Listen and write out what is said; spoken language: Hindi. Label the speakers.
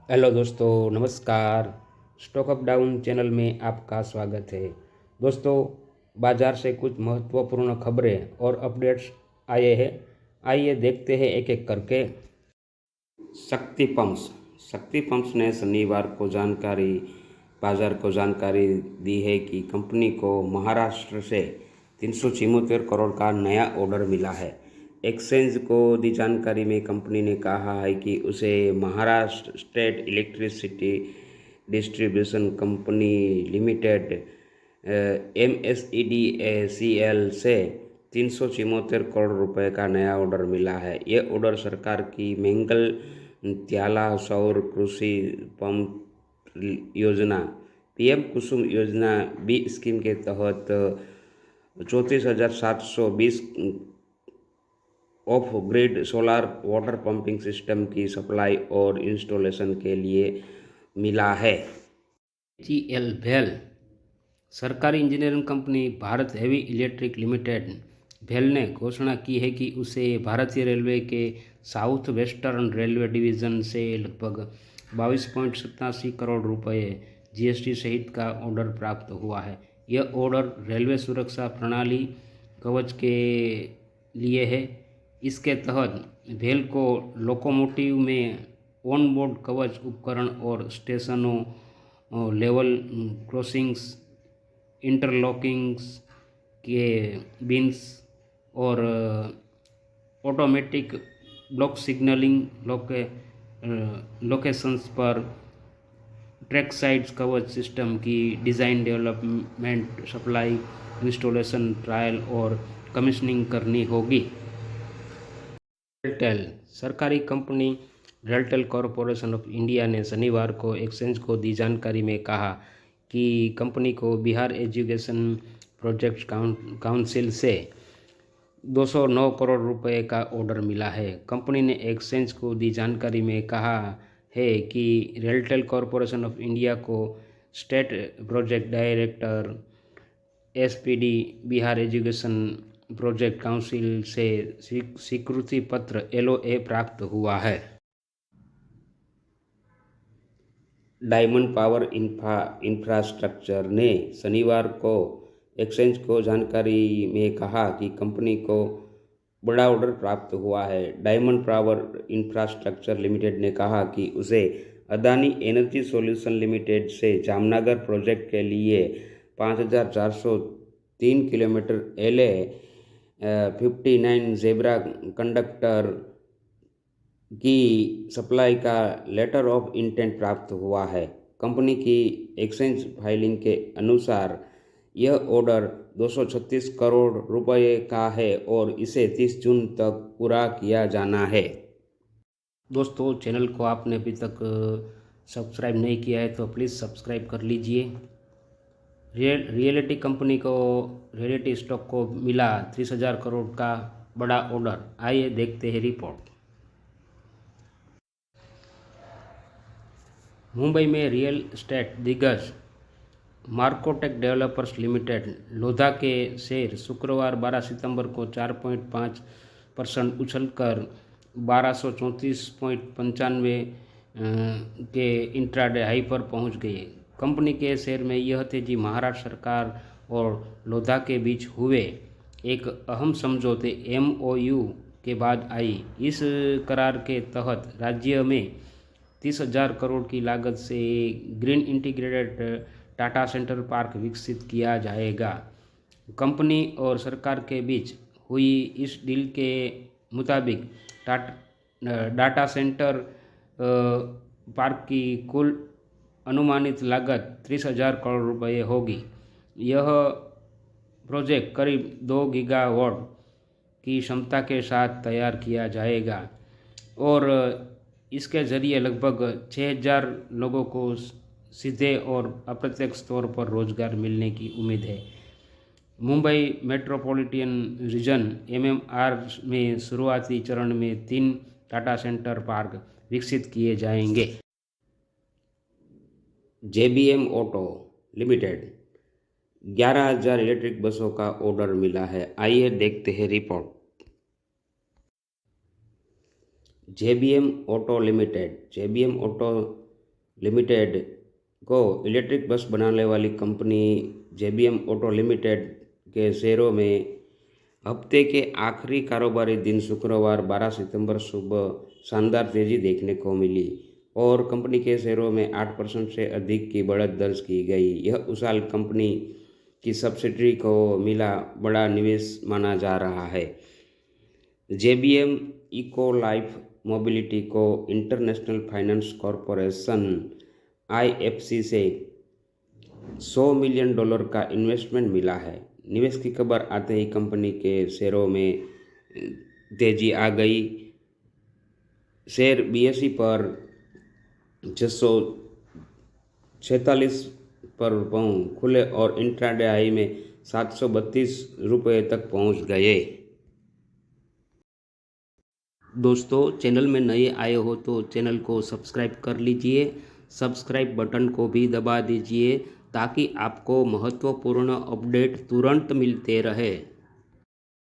Speaker 1: हेलो दोस्तों, नमस्कार। स्टॉक अप डाउन चैनल में आपका स्वागत है। दोस्तों, बाजार से कुछ महत्वपूर्ण खबरें और अपडेट्स आए हैं। आइए देखते हैं एक एक करके। शक्ति पंप्स ने शनिवार को बाजार को जानकारी दी है कि कंपनी को महाराष्ट्र से 374 करोड़ का नया ऑर्डर मिला है। एक्सचेंज को दी जानकारी में कंपनी ने कहा है कि उसे Maharashtra state electricity distribution company limited MSEDCL से 374 करोड़ रुपए का नया ऑर्डर मिला है। ये ऑर्डर सरकार की मैंगल त्याला सौर कृषि पंप योजना PM कुसुम योजना बी स्कीम के तहत 34,720 of grid solar water pumping system की सप्लाई और इंस्टॉलेशन के लिए मिला है। HEL भेल सरकारी engineering company Bharat heavy electric limited भेल ने घोषणा की है कि उसे भारतीय रेलवे के साउथ वेस्टर्न रेलवे डिवीज़न से लगभग 22.87 करोड़ रुपए GST सहित का ऑर्डर प्राप्त हुआ है। यह ऑर्डर रेलवे सुरक्षा प्रणाली कवच के लिए है। इसके तहत भेल को लोकोमोटिव में ऑन बोर्ड कवच उपकरण और स्टेशनों लेवल क्रॉसिंग्स, इंटरलॉकिंग्स के बिन्स और ऑटोमेटिक ब्लॉक सिग्नलिंग लोकेशंस पर ट्रैक साइड कवच सिस्टम की design, development, supply, installation, trial और कमीशनिंग करनी होगी। रेलटेल सरकारी company RailTel corporation of India ने शनिवार को एक्सचेंज को दी जानकारी में कहा कि कंपनी को बिहार एजुकेशन प्रोजेक्ट काउंसिल से 209 करोड़ रुपए का ऑर्डर मिला है। कंपनी ने एक्सचेंज को दी जानकारी में कहा है कि रेलटेल कॉरपोरेशन ऑफ इंडिया को state project director SPD Bihar education project council से स्वीकृति पत्र LOA प्राप्त हुआ है। डायमंड पावर इंफ्रास्ट्रक्चर ने शनिवार को एक्सचेंज को जानकारी में कहा कि कंपनी को बड़ा ऑर्डर प्राप्त हुआ है। डायमंड पावर इंफ्रास्ट्रक्चर लिमिटेड ने कहा कि उसे अदानी एनर्जी सॉल्यूशन लिमिटेड से जामनगर प्रोजेक्ट के लिए 5,403 किलोमीटर LA 59 जेब्रा कंडक्टर की सप्लाई का लेटर ऑफ इंटेंट प्राप्त हुआ है। कंपनी की एक्सचेंज फाइलिंग के अनुसार यह ऑर्डर 236 करोड़ रुपए का है और इसे 30 जून तक पूरा किया जाना है। दोस्तों, चैनल को आपने अभी तक सब्सक्राइब नहीं किया है तो प्लीज़ सब्सक्राइब कर लीजिए। रियलिटी स्टॉक को मिला 30,000 करोड़ का बड़ा ऑर्डर। आइए देखते हैं रिपोर्ट। मुंबई में रियल एस्टेट दिग्गज मार्कोटेक डेवलपर्स लिमिटेड लोधा के शेयर शुक्रवार 12 सितंबर को 4.5% उछलकर 1234.95 के इंट्राडे हाई पर पहुंच गए। कंपनी के शेयर में यह तेजी महाराष्ट्र सरकार और लोधा के बीच हुए एक अहम समझौते MOU के बाद आई। इस करार के तहत राज्य में 30,000 करोड़ की लागत से green integrated Tata centre park विकसित किया जाएगा। कंपनी और सरकार के बीच हुई इस डील के मुताबिक डाटा सेंटर पार्क की कुल अनुमानित लागत 30,000 करोड़ रुपए होगी। यह प्रोजेक्ट करीब 2 गीगावाट की क्षमता के साथ तैयार किया जाएगा और इसके ज़रिए लगभग 6,000 लोगों को सीधे और अप्रत्यक्ष तौर पर रोजगार मिलने की उम्मीद है। मुंबई मेट्रोपॉलिटन रीजन MMR में शुरुआती चरण में 3 टाटा सेंटर पार्क विकसित किए जाएंगे। JBM ऑटो लिमिटेड 11,000 इलेक्ट्रिक बसों का ऑर्डर मिला है। आइए देखते हैं रिपोर्ट। JBM ऑटो लिमिटेड को इलेक्ट्रिक बस बनाने वाली कंपनी JBM ऑटो लिमिटेड के शेयरों में हफ्ते के आखिरी कारोबारी दिन शुक्रवार 12 सितंबर सुबह शानदार तेजी देखने को मिली और कंपनी के शेयरों में 8% से अधिक की बढ़त दर्ज की गई। यह उस साल कंपनी की सब्सिडरी को मिला बड़ा निवेश माना जा रहा है। JBM इको लाइफ मोबिलिटी को इंटरनेशनल फाइनेंस कॉरपोरेशन IFC से $100 मिलियन का इन्वेस्टमेंट मिला है। निवेश की खबर आते ही कंपनी के शेयरों में तेजी आ गई। शेयर BSE पर 646 पर खुले और इंट्राडे हाई में 732 रुपये तक पहुंच गए। दोस्तों, चैनल में नए आए हो तो चैनल को सब्सक्राइब कर लीजिए, सब्सक्राइब बटन को भी दबा दीजिए ताकि आपको महत्वपूर्ण अपडेट तुरंत मिलते रहे।